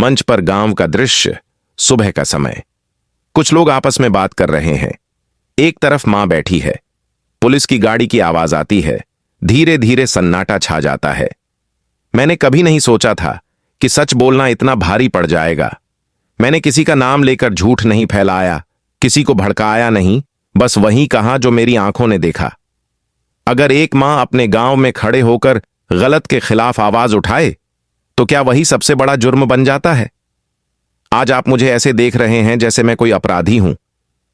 मंच पर गांव का दृश्य, सुबह का समय। कुछ लोग आपस में बात कर रहे हैं। एक तरफ मां बैठी है। पुलिस की गाड़ी की आवाज आती है। धीरे धीरे सन्नाटा छा जाता है। मैंने कभी नहीं सोचा था कि सच बोलना इतना भारी पड़ जाएगा। मैंने किसी का नाम लेकर झूठ नहीं फैलाया, किसी को भड़काया नहीं, बस वही कहा जो मेरी आंखों ने देखा। अगर एक मां अपने गांव में खड़े होकर गलत के खिलाफ आवाज उठाए तो क्या वही सबसे बड़ा जुर्म बन जाता है? आज आप मुझे ऐसे देख रहे हैं जैसे मैं कोई अपराधी हूं,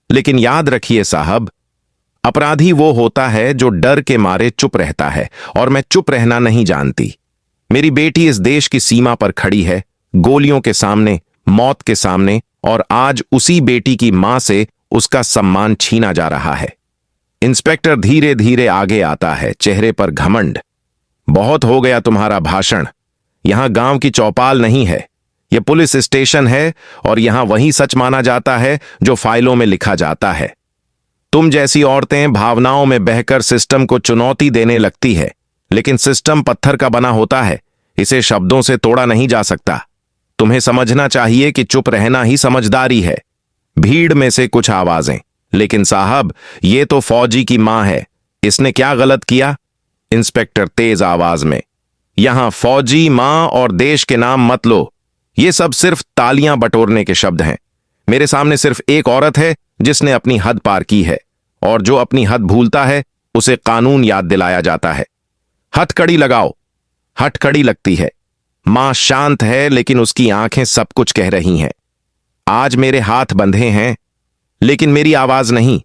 लेकिन याद रखिए साहब, अपराधी वो होता है जो डर के मारे चुप रहता है, और मैं चुप रहना नहीं जानती। मेरी बेटी इस देश की सीमा पर खड़ी है, गोलियों के सामने, मौत के सामने, और आज उसी बेटी की मां से उसका सम्मान छीना जा रहा है। इंस्पेक्टर धीरे धीरे आगे आता है, चेहरे पर घमंड। बहुत हो गया तुम्हारा भाषण। यहां गांव की चौपाल नहीं है, यह पुलिस स्टेशन है, और यहां वही सच माना जाता है जो फाइलों में लिखा जाता है। तुम जैसी औरतें भावनाओं में बहकर सिस्टम को चुनौती देने लगती है, लेकिन सिस्टम पत्थर का बना होता है, इसे शब्दों से तोड़ा नहीं जा सकता। तुम्हें समझना चाहिए कि चुप रहना ही समझदारी है। भीड़ में से कुछ आवाजें, लेकिन साहब, ये तो फौजी की मां है, इसने क्या गलत किया? इंस्पेक्टर तेज आवाज में, यहां फौजी, मां और देश के नाम मत लो। ये सब सिर्फ तालियां बटोरने के शब्द हैं। मेरे सामने सिर्फ एक औरत है जिसने अपनी हद पार की है, और जो अपनी हद भूलता है उसे कानून याद दिलाया जाता है। हथकड़ी लगाओ। हथकड़ी लगती है। मां शांत है, लेकिन उसकी आंखें सब कुछ कह रही हैं। आज मेरे हाथ बंधे हैं, लेकिन मेरी आवाज नहीं।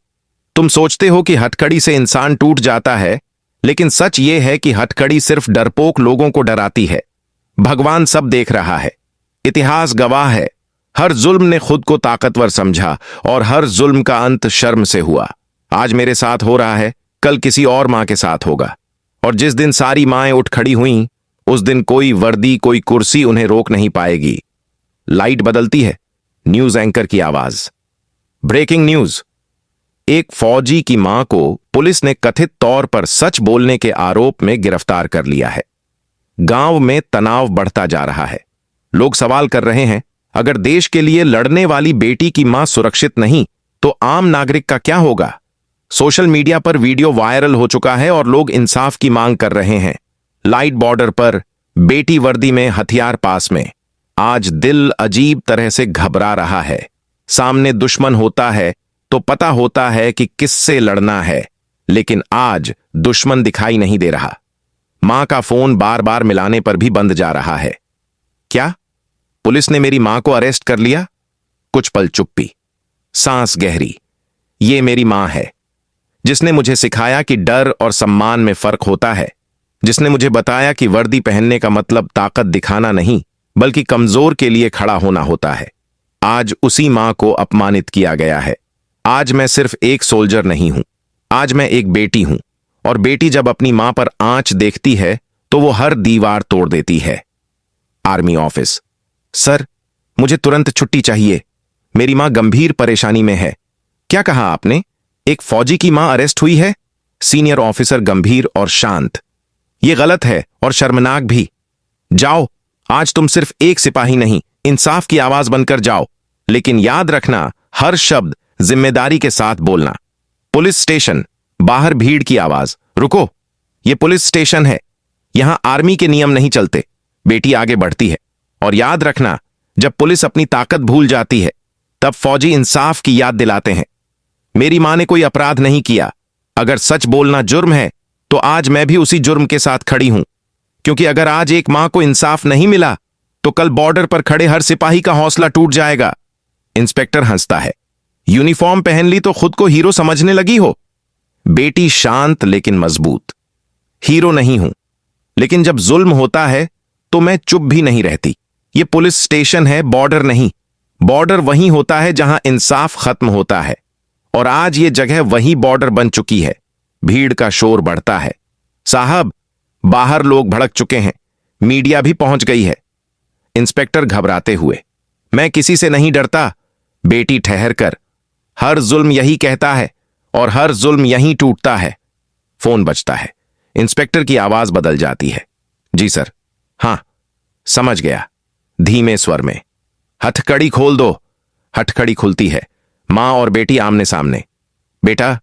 तुम सोचते हो कि हथकड़ी से इंसान टूट जाता है, लेकिन सच ये है कि हथकड़ी सिर्फ डरपोक लोगों को डराती है। भगवान सब देख रहा है। इतिहास गवाह है। हर जुल्म ने खुद को ताकतवर समझा, और हर जुल्म का अंत शर्म से हुआ। आज मेरे साथ हो रहा है, कल किसी और मां के साथ होगा। और जिस दिन सारी माएं उठ खड़ी हुईं, उस दिन कोई वर्दी, कोई कुर्सी उन्हें रोक नहीं पाएगी। लाइट बदलती है। न्यूज एंकर की आवाज। Breaking news. एक फौजी की मां को पुलिस ने कथित तौर पर सच बोलने के आरोप में गिरफ्तार कर लिया है। गांव में तनाव बढ़ता जा रहा है। लोग सवाल कर रहे हैं, अगर देश के लिए लड़ने वाली बेटी की मां सुरक्षित नहीं, तो आम नागरिक का क्या होगा? सोशल मीडिया पर वीडियो वायरल हो चुका है और लोग इंसाफ की मांग कर रहे हैं। लाइट बॉर्डर पर, बेटी वर्दी में, हथियार पास में। आज दिल अजीब तरह से घबरा रहा है। सामने दुश्मन होता है तो पता होता है कि किससे लड़ना है, लेकिन आज दुश्मन दिखाई नहीं दे रहा। मां का फोन बार बार मिलाने पर भी बंद जा रहा है। क्या पुलिस ने मेरी मां को अरेस्ट कर लिया? कुछ पल चुप्पी, सांस गहरी। ये मेरी मां है, जिसने मुझे सिखाया कि डर और सम्मान में फर्क होता है, जिसने मुझे बताया कि वर्दी पहनने का मतलब ताकत दिखाना नहीं, बल्कि कमजोर के लिए खड़ा होना होता है। आज उसी मां को अपमानित किया गया है। आज मैं सिर्फ एक सोल्जर नहीं हूं, आज मैं एक बेटी हूं, और बेटी जब अपनी मां पर आंच देखती है तो वो हर दीवार तोड़ देती है। Army office. सर, मुझे तुरंत छुट्टी चाहिए। मेरी मां गंभीर परेशानी में है। क्या कहा आपने? एक फौजी की मां अरेस्ट हुई है? सीनियर ऑफिसर गंभीर और शांत। यह गलत है और शर्मनाक भी। जाओ, आज तुम सिर्फ एक सिपाही नहीं, इंसाफ की आवाज बनकर जाओ। लेकिन याद रखना, हर शब्द जिम्मेदारी के साथ बोलना। Police station. बाहर भीड़ की आवाज। रुको, यह पुलिस स्टेशन है, यहां आर्मी के नियम नहीं चलते। बेटी आगे बढ़ती है। और याद रखना, जब पुलिस अपनी ताकत भूल जाती है, तब फौजी इंसाफ की याद दिलाते हैं। मेरी मां ने कोई अपराध नहीं किया। अगर सच बोलना जुर्म है, तो आज मैं भी उसी जुर्म के साथ खड़ी हूं। क्योंकि अगर आज एक मां को इंसाफ नहीं मिला, तो कल बॉर्डर पर खड़े हर सिपाही का हौसला टूट जाएगा। इंस्पेक्टर हंसता है। यूनिफॉर्म पहन ली तो खुद को हीरो समझने लगी हो? बेटी शांत लेकिन मजबूत। हीरो नहीं हूं, लेकिन जब जुल्म होता है तो मैं चुप भी नहीं रहती। यह पुलिस स्टेशन है, बॉर्डर नहीं। बॉर्डर वहीं होता है जहां इंसाफ खत्म होता है, और आज ये जगह वही बॉर्डर बन चुकी है। भीड़ का शोर बढ़ता है। साहब, बाहर लोग भड़क चुके हैं, मीडिया भी पहुंच गई है। इंस्पेक्टर घबराते हुए, मैं किसी से नहीं डरता। बेटी ठहर कर, हर जुल्म यही कहता है, और हर जुल्म यहीं टूटता है। फोन बजता है। इंस्पेक्टर की आवाज बदल जाती है। जी सर। हां, समझ गया। धीमे स्वर में। हथकड़ी खोल दो। हथकड़ी खुलती है। मां और बेटी आमने सामने। बेटा,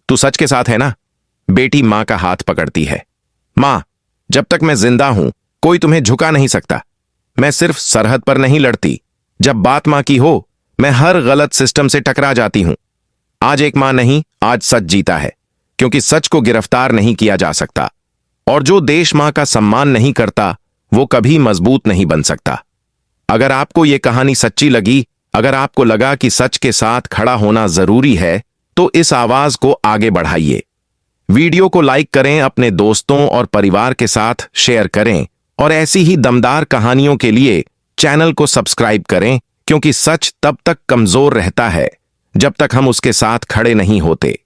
तू सच के साथ है ना? बेटी मां का हाथ पकड़ती है। मां, जब तक मैं जिंदा हूं कोई तुम्हें झुका नहीं सकता। मैं सिर्फ सरहद पर नहीं लड़ती, जब बात मां की हो मैं हर गलत सिस्टम से टकरा जाती हूं। आज एक मां नहीं, आज सच जीता है, क्योंकि सच को गिरफ्तार नहीं किया जा सकता, और जो देश मां का सम्मान नहीं करता वो कभी मजबूत नहीं बन सकता। अगर आपको यह कहानी सच्ची लगी, अगर आपको लगा कि सच के साथ खड़ा होना जरूरी है, तो इस आवाज को आगे बढ़ाइए। वीडियो को लाइक करें, अपने दोस्तों और परिवार के साथ शेयर करें, और ऐसी ही दमदार कहानियों के लिए चैनल को सब्सक्राइब करें, क्योंकि सच तब तक कमजोर रहता है जब तक हम उसके साथ खड़े नहीं होते।